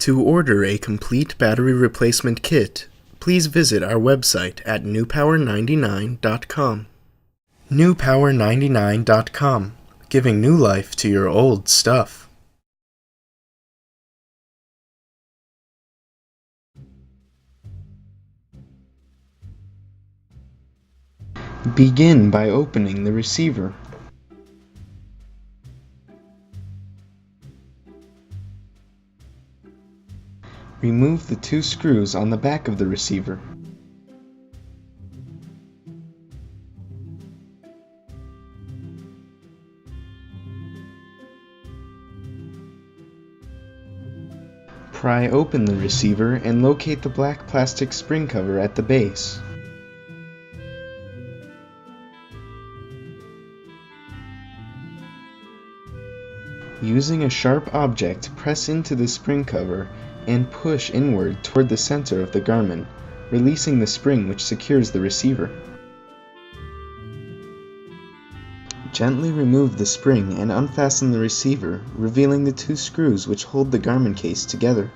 To order a complete battery replacement kit, please visit our website at newpower99.com. newpower99.com, giving new life to your old stuff. Begin by opening the receiver. Remove the two screws on the back of the receiver. Pry open the receiver and locate the black plastic spring cover at the base. Using a sharp object, press into the spring cover and push inward toward the center of the Garmin, releasing the spring which secures the receiver. Gently remove the spring and unfasten the receiver, revealing the two screws which hold the Garmin case together.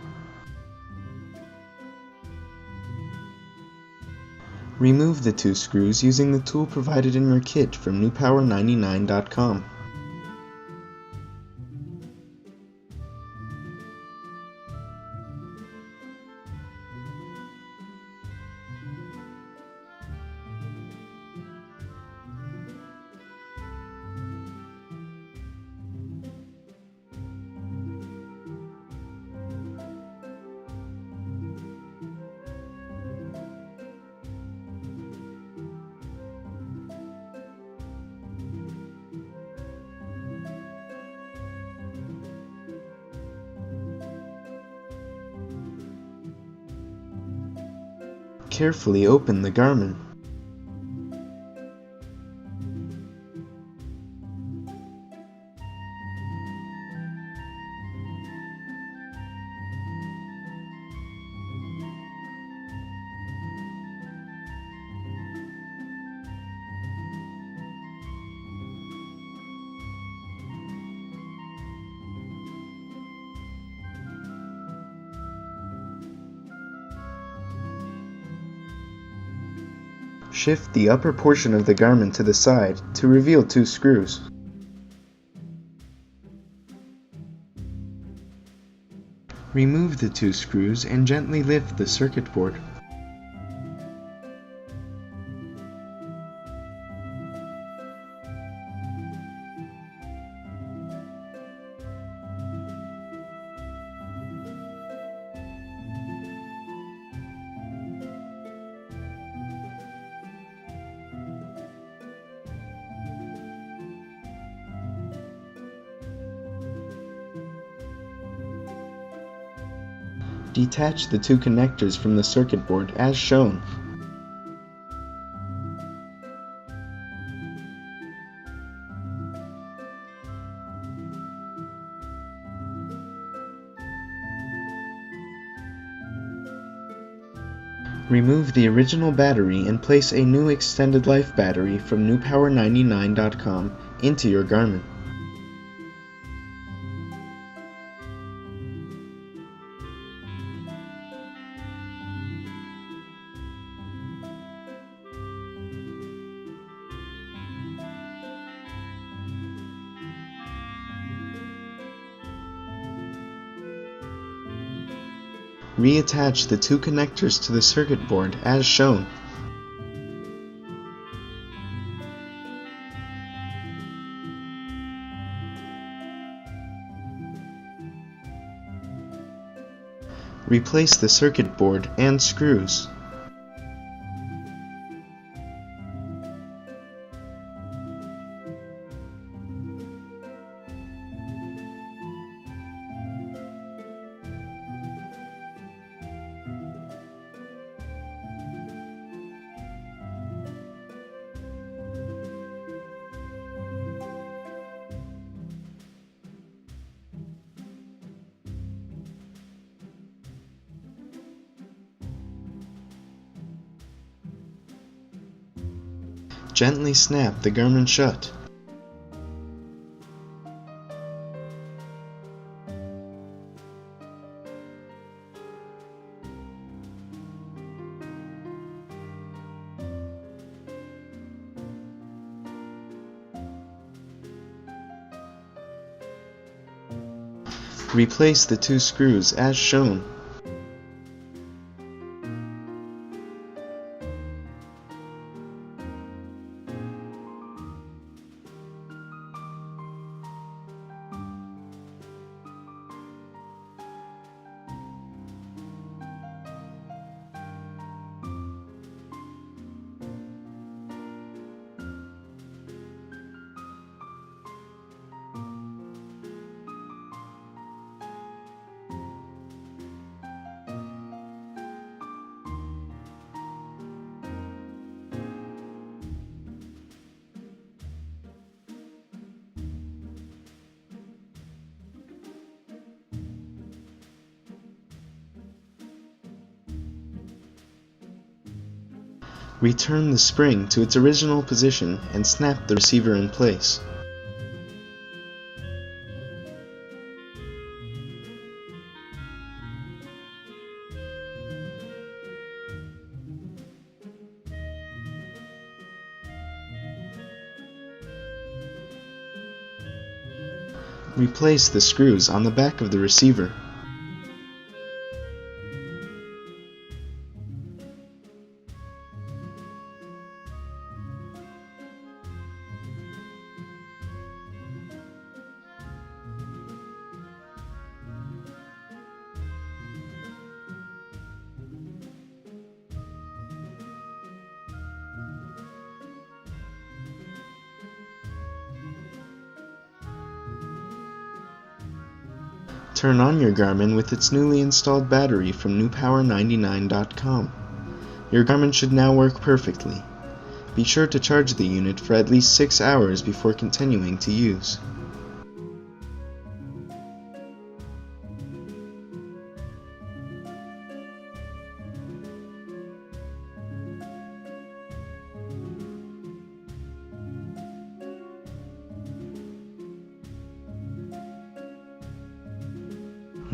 Remove the two screws using the tool provided in your kit from newpower99.com. Carefully open the Garmin. Shift the upper portion of the Garmin to the side to reveal two screws. Remove the two screws and gently lift the circuit board. Detach the two connectors from the circuit board as shown. Remove the original battery and place a new extended life battery from newpower99.com into your Garmin. Reattach the two connectors to the circuit board as shown. Replace the circuit board and screws. Gently snap the Garmin shut. Replace the 2 screws as shown. Return the spring to its original position and snap the receiver in place. Replace the screws on the back of the receiver. Turn on your Garmin with its newly installed battery from newpower99.com. Your Garmin should now work perfectly. Be sure to charge the unit for at least 6 hours before continuing to use.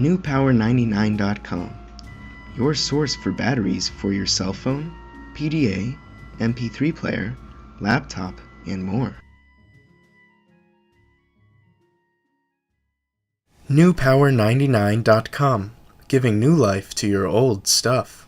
newpower99.com, your source for batteries for your cell phone, PDA, MP3 player, laptop, and more. newpower99.com, giving new life to your old stuff.